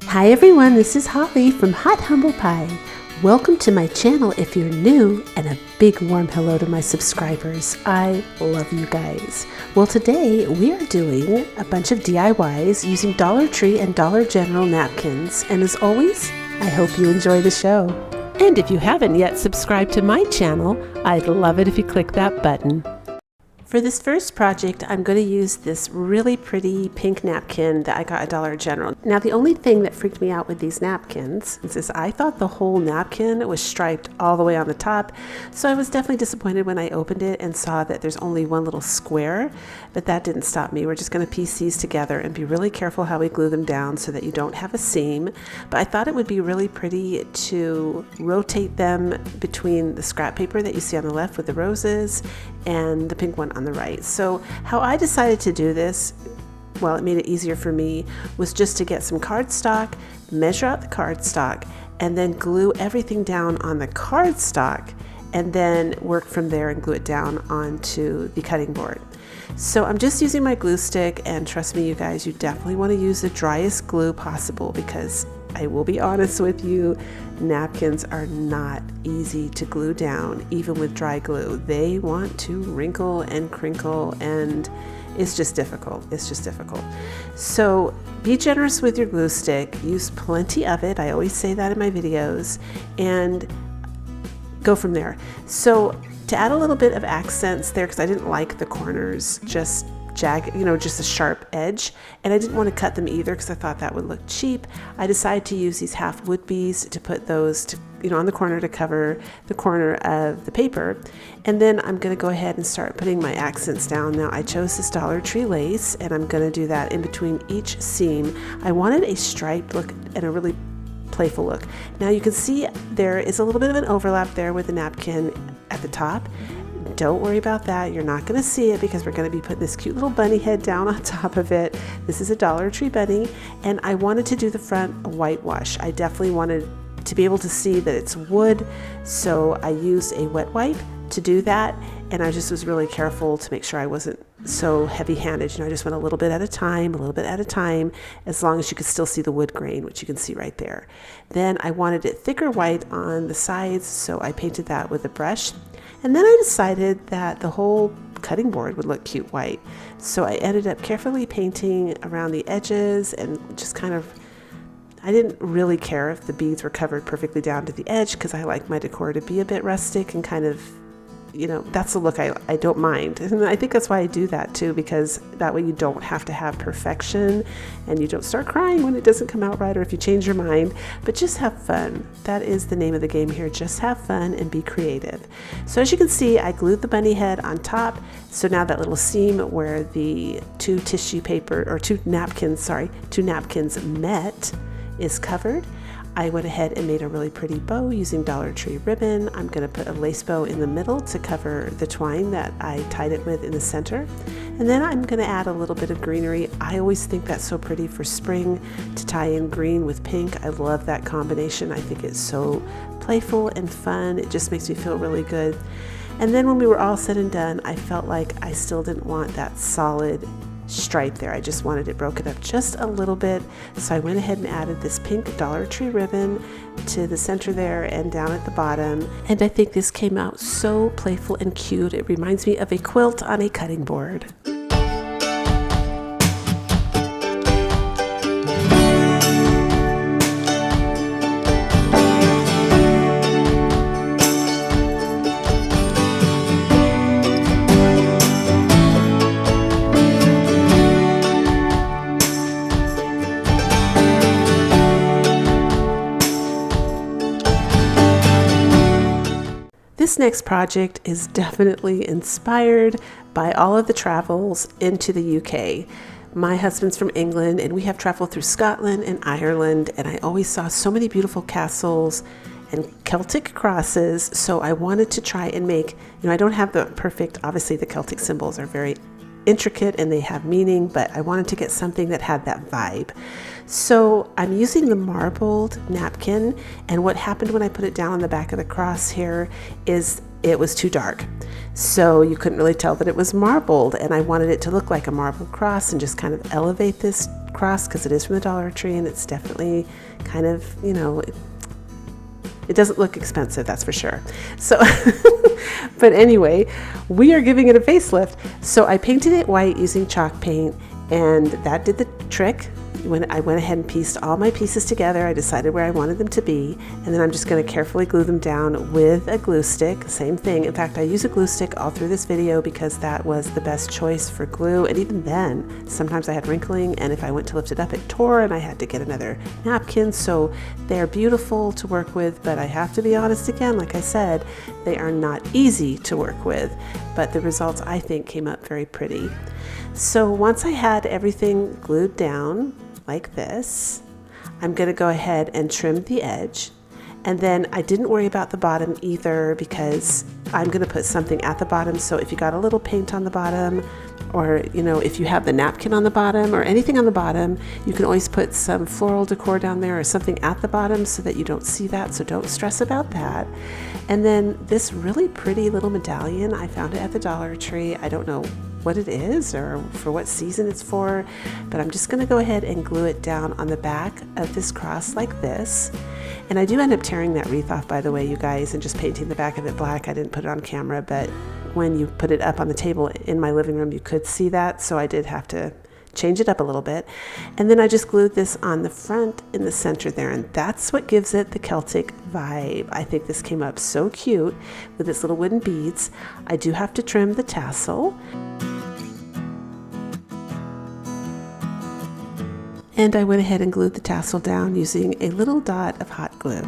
Hi everyone, this is Holly from Hot Humble Pie. Welcome to my channel if you're new, and a big warm hello to my subscribers. I love you guys. Well, today we are doing a bunch of DIYs using Dollar Tree and Dollar General napkins, and as always, I hope you enjoy the show. And if you haven't yet subscribed to my channel, I'd love it if you click that button. For this first project, I'm going to use this really pretty pink napkin that I got at Dollar General. Now, the only thing that freaked me out with these napkins is I thought the whole napkin was striped all the way on the top, so I was definitely disappointed when I opened it and saw that there's only one little square, but that didn't stop me. We're just going to piece these together and be really careful how we glue them down so that you don't have a seam, but I thought it would be really pretty to rotate them between the scrap paper that you see on the left with the roses and the pink one on the right. So how I decided to do this, well, it made it easier for me, was just to get some cardstock, measure out the cardstock, and then glue everything down on the cardstock, and then work from there and glue it down onto the cutting board. So I'm just using my glue stick, and trust me, you guys, you definitely want to use the driest glue possible, because I will be honest with you, napkins are not easy to glue down, even with dry glue. They want to wrinkle and crinkle, and it's just difficult. It's just difficult. So be generous with your glue stick. Use plenty of it. I always say that in my videos, and go from there. So to add a little bit of accents there, because I didn't like the corners just jagged, just a sharp edge, and I didn't want to cut them either because I thought that would look cheap. I decided to use these half wood bees to put those to, on the corner to cover the corner of the paper. And then I'm going to go ahead and start putting my accents down. Now, I chose this Dollar Tree lace, and I'm going to do that in between each seam. I wanted a striped look and a really playful look. Now you can see there is a little bit of an overlap there with the napkin at the top. Don't worry about that. You're not going to see it because we're going to be putting this cute little bunny head down on top of it. This is a Dollar Tree bunny, and I wanted to do the front whitewash. I definitely wanted to be able to see that it's wood, so I used a wet wipe to do that, and I just was really careful to make sure I wasn't so heavy-handed. I just went a little bit at a time, as long as you could still see the wood grain, which you can see right there. Then I wanted it thicker white on the sides, so I painted that with a brush. And then I decided that the whole cutting board would look cute white. So I ended up carefully painting around the edges and just kind of, I didn't really care if the beads were covered perfectly down to the edge because I like my decor to be a bit rustic and kind of, that's the look I don't mind. And I think that's why I do that too, because that way you don't have to have perfection and you don't start crying when it doesn't come out right or if you change your mind, but just have fun. That is the name of the game here. Just have fun and be creative. So as you can see, I glued the bunny head on top. So now that little seam where the two napkins met is covered. I went ahead and made a really pretty bow using Dollar Tree ribbon. I'm going to put a lace bow in the middle to cover the twine that I tied it with in the center. And then I'm going to add a little bit of greenery. I always think that's so pretty for spring to tie in green with pink. I love that combination. I think it's so playful and fun. It just makes me feel really good. And then when we were all said and done, I felt like I still didn't want that solid stripe there. I just wanted it broken up just a little bit, so I went ahead and added this pink Dollar Tree ribbon to the center there and down at the bottom, and I think this came out so playful and cute. It reminds me of a quilt on a cutting board. This next project is definitely inspired by all of the travels into the UK. My husband's from England, and we have traveled through Scotland and Ireland, and I always saw so many beautiful castles and Celtic crosses, so I wanted to try and make, I don't have the perfect, obviously the Celtic symbols are very intricate and they have meaning, but I wanted to get something that had that vibe. So I'm using the marbled napkin, and what happened when I put it down on the back of the cross here is it was too dark. So you couldn't really tell that it was marbled, and I wanted it to look like a marbled cross and just kind of elevate this cross because it is from the Dollar Tree, and it's definitely kind of, you know, it doesn't look expensive, that's for sure. So, but anyway, we are giving it a facelift. So I painted it white using chalk paint, and that did the trick. When I went ahead and pieced all my pieces together, I decided where I wanted them to be, and then I'm just going to carefully glue them down with a glue stick. Same thing. In fact, I use a glue stick all through this video because that was the best choice for glue, and even then, sometimes I had wrinkling, and if I went to lift it up, it tore, and I had to get another napkin. So they're beautiful to work with, but I have to be honest again, like I said, they are not easy to work with, but the results, I think, came up very pretty. So once I had everything glued down, like this, I'm going to go ahead and trim the edge, and then I didn't worry about the bottom either because I'm going to put something at the bottom. So if you got a little paint on the bottom, or you know, if you have the napkin on the bottom or anything on the bottom, you can always put some floral decor down there or something at the bottom so that you don't see that, so don't stress about that. And then this really pretty little medallion, I found it at the Dollar Tree. I don't know what it is or for what season it's for, but I'm just going to go ahead and glue it down on the back of this cross like this. And I do end up tearing that wreath off, by the way, you guys, and just painting the back of it black. I didn't put it on camera, but when you put it up on the table in my living room, you could see that, so I did have to change it up a little bit. And then I just glued this on the front in the center there, and that's what gives it the Celtic vibe. I think this came up so cute with its little wooden beads. I do have to trim the tassel. And I went ahead and glued the tassel down using a little dot of hot glue.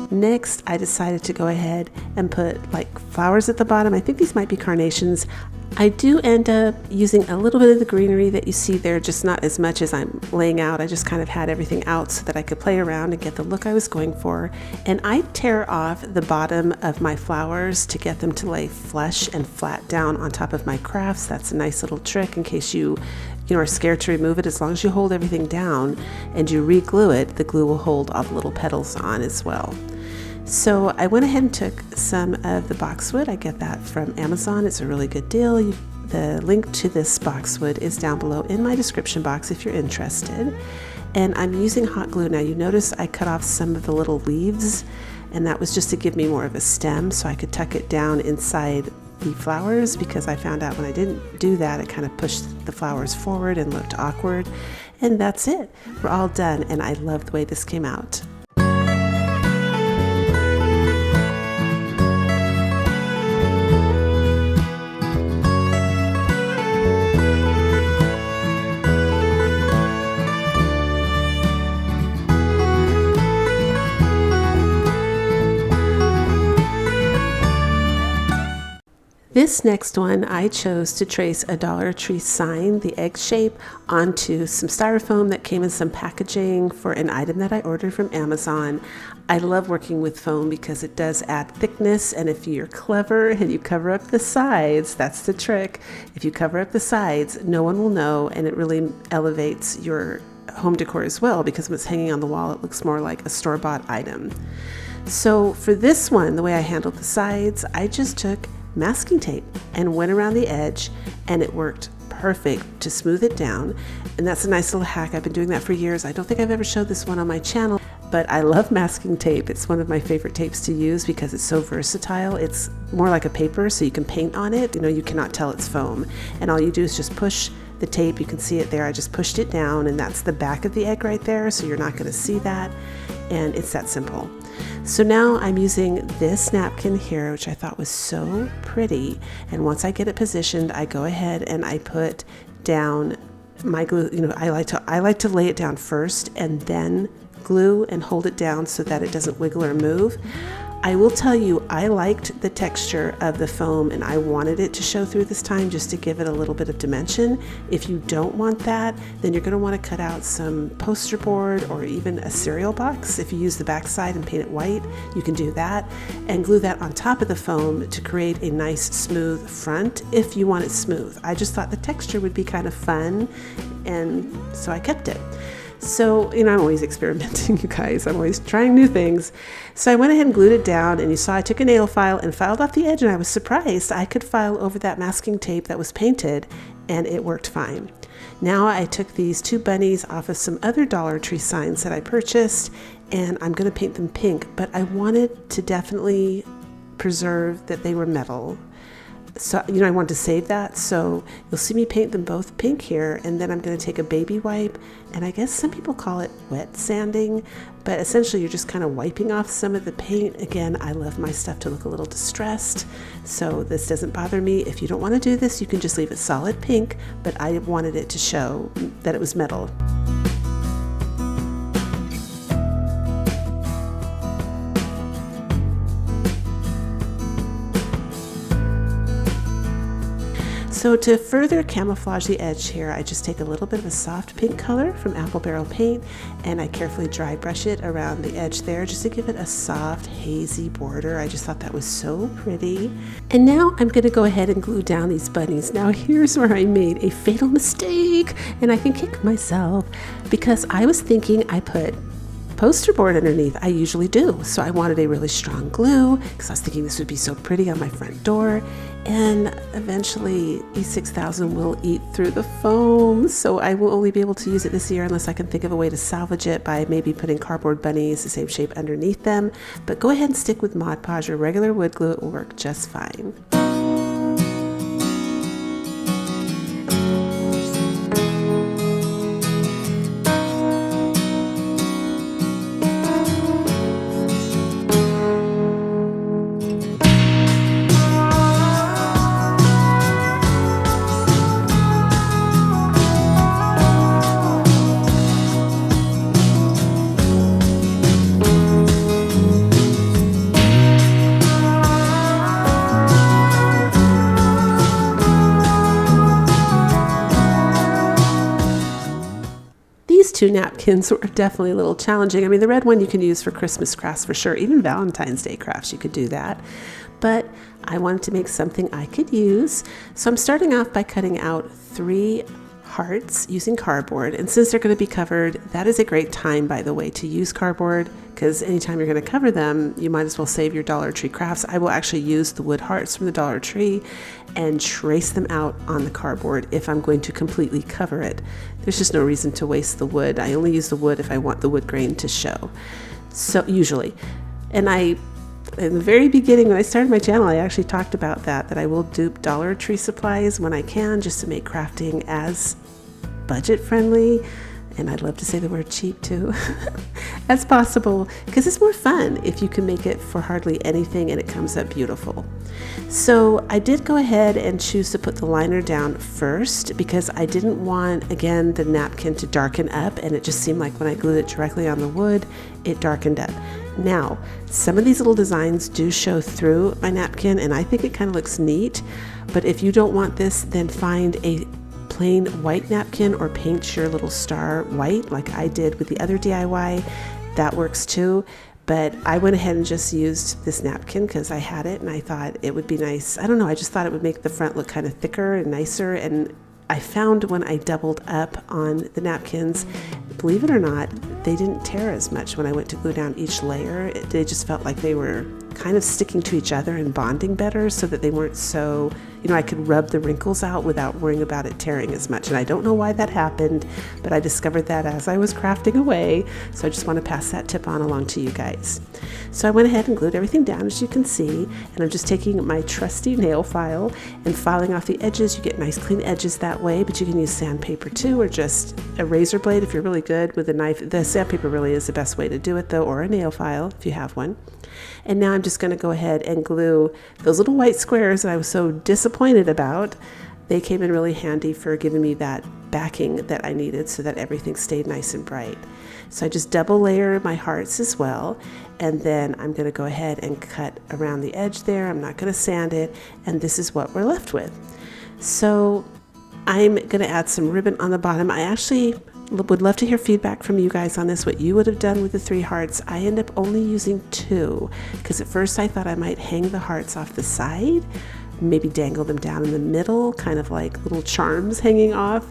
Next, I decided to go ahead and put like flowers at the bottom. I think these might be carnations. I do end up using a little bit of the greenery that you see there, just not as much as I'm laying out. I just kind of had everything out so that I could play around and get the look I was going for. And I tear off the bottom of my flowers to get them to lay flush and flat down on top of my crafts. That's a nice little trick in case you are scared to remove it. As long as you hold everything down and you re-glue it, the glue will hold all the little petals on as well. So I went ahead and took some of the boxwood. I get that from Amazon. It's a really good deal. The link to this boxwood is down below in my description box if you're interested. And I'm using hot glue. Now you notice I cut off some of the little leaves, and that was just to give me more of a stem so I could tuck it down inside the flowers, because I found out when I didn't do that, it kind of pushed the flowers forward and looked awkward. And that's it. We're all done, and I love the way this came out. This next one, I chose to trace a Dollar Tree sign, the egg shape, onto some styrofoam that came in some packaging for an item that I ordered from Amazon. I love working with foam because it does add thickness, and if you're clever and you cover up the sides, that's the trick. If you cover up the sides, no one will know, and it really elevates your home decor as well, because when it's hanging on the wall, it looks more like a store-bought item. So for this one, the way I handled the sides, I just took masking tape and went around the edge, and it worked perfect to smooth it down. And that's a nice little hack. I've been doing that for years. I don't think I've ever showed this one on my channel, but I love masking tape. It's one of my favorite tapes to use because it's so versatile. It's more like a paper, so you can paint on it. You cannot tell it's foam, and all you do is just push the tape. You can see it there. I just pushed it down, and that's the back of the egg right there, so you're not going to see that, and it's that simple. So now I'm using this napkin here, which I thought was so pretty, and once I get it positioned, I go ahead and I put down my glue. I like to lay it down first and then glue and hold it down so that it doesn't wiggle or move. I will tell you, I liked the texture of the foam, and I wanted it to show through this time just to give it a little bit of dimension. If you don't want that, then you're going to want to cut out some poster board or even a cereal box. If you use the back side and paint it white, you can do that, and glue that on top of the foam to create a nice smooth front if you want it smooth. I just thought the texture would be kind of fun, and so I kept it. So, I'm always experimenting, you guys. I'm always trying new things. So I went ahead and glued it down, and you saw I took a nail file and filed off the edge, and I was surprised I could file over that masking tape that was painted, and it worked fine. Now I took these 2 bunnies off of some other Dollar Tree signs that I purchased, and I'm going to paint them pink, but I wanted to definitely preserve that they were metal. So, I wanted to save that, so you'll see me paint them both pink here, and then I'm going to take a baby wipe, and I guess some people call it wet sanding, but essentially you're just kind of wiping off some of the paint. Again, I love my stuff to look a little distressed, so this doesn't bother me. If you don't want to do this, you can just leave it solid pink, but I wanted it to show that it was metal. So to further camouflage the edge here, I just take a little bit of a soft pink color from Apple Barrel paint, and I carefully dry brush it around the edge there just to give it a soft, hazy border. I just thought that was so pretty. And now I'm going to go ahead and glue down these bunnies. Now here's where I made a fatal mistake, and I can kick myself because I was thinking I put poster board underneath. I usually do. So I wanted a really strong glue because I was thinking this would be so pretty on my front door. And eventually E6000 will eat through the foam. So I will only be able to use it this year unless I can think of a way to salvage it by maybe putting cardboard bunnies the same shape underneath them. But go ahead and stick with Mod Podge or regular wood glue. It will work just fine. These 2 napkins were definitely a little challenging. I mean, the red one you can use for Christmas crafts for sure. Even Valentine's Day crafts, you could do that. But I wanted to make something I could use. So I'm starting off by cutting out 3 hearts using cardboard. And since they're going to be covered, that is a great time, by the way, to use cardboard, because anytime you're going to cover them, you might as well save your Dollar Tree crafts. I will actually use the wood hearts from the Dollar Tree and trace them out on the cardboard if I'm going to completely cover it. There's just no reason to waste the wood. I only use the wood if I want the wood grain to show. So usually, and in the very beginning when I started my channel, I actually talked about that I will dupe Dollar Tree supplies when I can, just to make crafting as budget friendly, and I'd love to say the word cheap too, as possible, because it's more fun if you can make it for hardly anything and it comes up beautiful. So I did go ahead and choose to put the liner down first because I didn't want, again, the napkin to darken up, and it just seemed like when I glued it directly on the wood, it darkened up. Now, some of these little designs do show through my napkin, and I think it kind of looks neat, but if you don't want this, then find a plain white napkin or paint your little star white like I did with the other DIY. That works too. But I went ahead and just used this napkin because I had it and I thought it would be nice. I don't know, I just thought it would make the front look kind of thicker and nicer. And I found when I doubled up on the napkins, believe it or not, they didn't tear as much when I went to glue down each layer. They just felt like they were kind of sticking to each other and bonding better, so that they weren't so, I could rub the wrinkles out without worrying about it tearing as much. And I don't know why that happened, but I discovered that as I was crafting away. So I just want to pass that tip on along to you guys. So I went ahead and glued everything down, as you can see, and I'm just taking my trusty nail file and filing off the edges. You get nice clean edges that way, but you can use sandpaper too, or just a razor blade if you're really good with a knife. The sandpaper really is the best way to do it though, or a nail file if you have one. And now I'm just going to go ahead and glue those little white squares that I was so disappointed about. They came in really handy for giving me that backing that I needed so that everything stayed nice and bright. So I just double layer my hearts as well, and then I'm going to go ahead and cut around the edge there. I'm not going to sand it, and this is what we're left with. So I'm going to add some ribbon on the bottom. I actually would love to hear feedback from you guys on this, what you would have done with the 3 hearts. I end up only using 2 because at first I thought I might hang the hearts off the side, maybe dangle them down in the middle, kind of like little charms hanging off.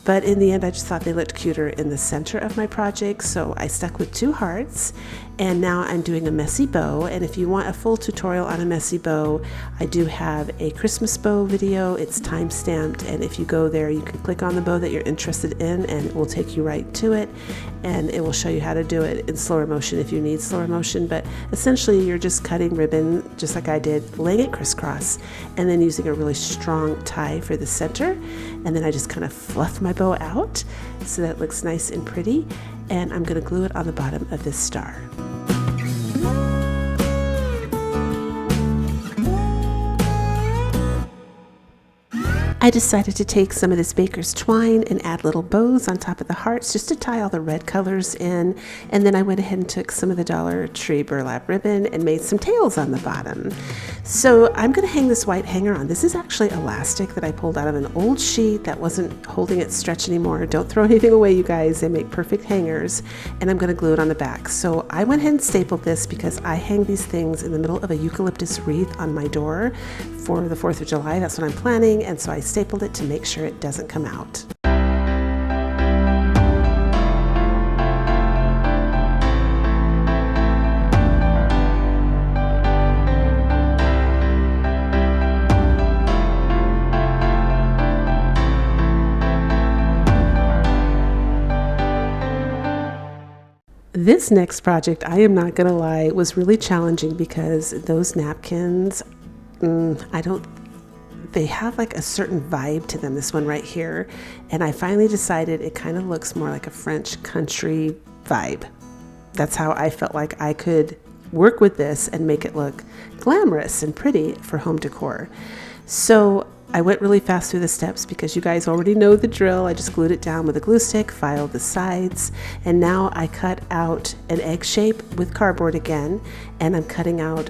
but in the end I just thought they looked cuter in the center of my project, so I stuck with 2 hearts. And now I'm doing a messy bow, and if you want a full tutorial on a messy bow, I do have a Christmas bow video. It's time stamped, and if you go there you can click on the bow that you're interested in and it will take you right to it, and it will show you how to do it in slower motion if you need slower motion. But essentially you're just cutting ribbon just like I did, laying it crisscross, and then using a really strong tie for the center, and then I just kind of fluff my bow out so that it looks nice and pretty, and I'm going to glue it on the bottom of this star. I decided to take some of this baker's twine and add little bows on top of the hearts just to tie all the red colors in, and then I went ahead and took some of the Dollar Tree burlap ribbon and made some tails on the bottom. So I'm going to hang this white hanger on. This is actually elastic that I pulled out of an old sheet that wasn't holding its stretch anymore. Don't throw anything away, you guys. They make perfect hangers, and I'm going to glue it on the back. So I went ahead and stapled this because I hang these things in the middle of a eucalyptus wreath on my door for the 4th of July. That's what I'm planning, and so I stapled it to make sure it doesn't come out. This next project, I am not gonna lie, was really challenging because those napkins, they have like a certain vibe to them, this one right here, and I finally decided it kind of looks more like a French country vibe. That's how I felt like I could work with this and make it look glamorous and pretty for home decor. So I went really fast through the steps because you guys already know the drill. I just glued it down with a glue stick, filed the sides, and now I cut out an egg shape with cardboard again, and I'm cutting out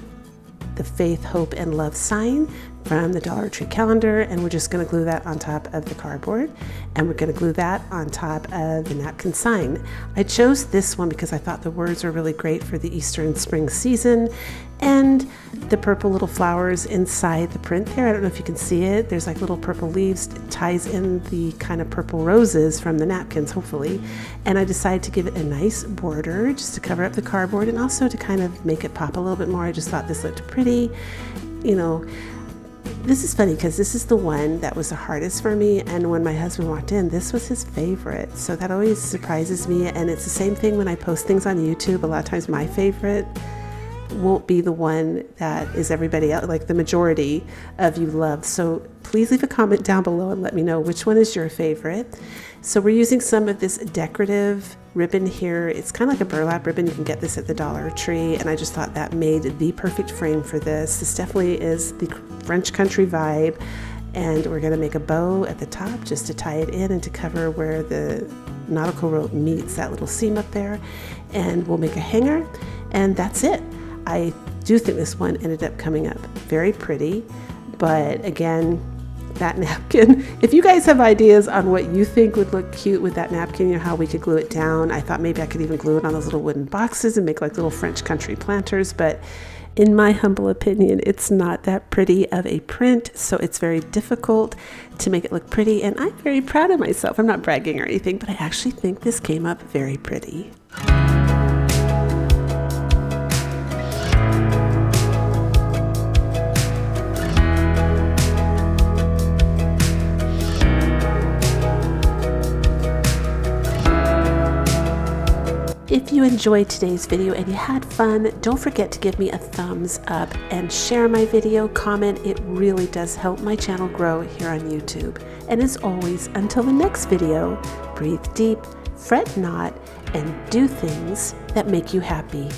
the faith, hope, and love sign from the Dollar Tree calendar, and we're just going to glue that on top of the cardboard, and we're going to glue that on top of the napkin sign. I chose this one because I thought the words were really great for the Easter and spring season, and the purple little flowers inside the print there. I don't know if you can see it. There's like little purple leaves. It ties in the kind of purple roses from the napkins, hopefully. And I decided to give it a nice border just to cover up the cardboard and also to kind of make it pop a little bit more. I just thought this looked pretty. You know, this is funny because this is the one that was the hardest for me, and when my husband walked in, this was his favorite. So that always surprises me, and it's the same thing when I post things on YouTube. A lot of times my favorite won't be the one that is everybody else, like the majority of you love. So please leave a comment down below and let me know which one is your favorite. So we're using some of this decorative ribbon here. It's kind of like a burlap ribbon. You can get this at the Dollar Tree, and I just thought that made the perfect frame for this. This definitely is the French country vibe, and we're going to make a bow at the top just to tie it in and to cover where the nautical rope meets that little seam up there, and we'll make a hanger, and that's it. I do think this one ended up coming up very pretty, but again, that napkin, if you guys have ideas on what you think would look cute with that napkin, you know, how we could glue it down. I thought maybe I could even glue it on those little wooden boxes and make like little French country planters, but in my humble opinion, it's not that pretty of a print, so it's very difficult to make it look pretty, and I'm very proud of myself. I'm not bragging or anything, but I actually think this came up very pretty. If you enjoyed today's video and you had fun, don't forget to give me a thumbs up and share my video, comment. It really does help my channel grow here on YouTube. And as always, until the next video, breathe deep, fret not, and do things that make you happy.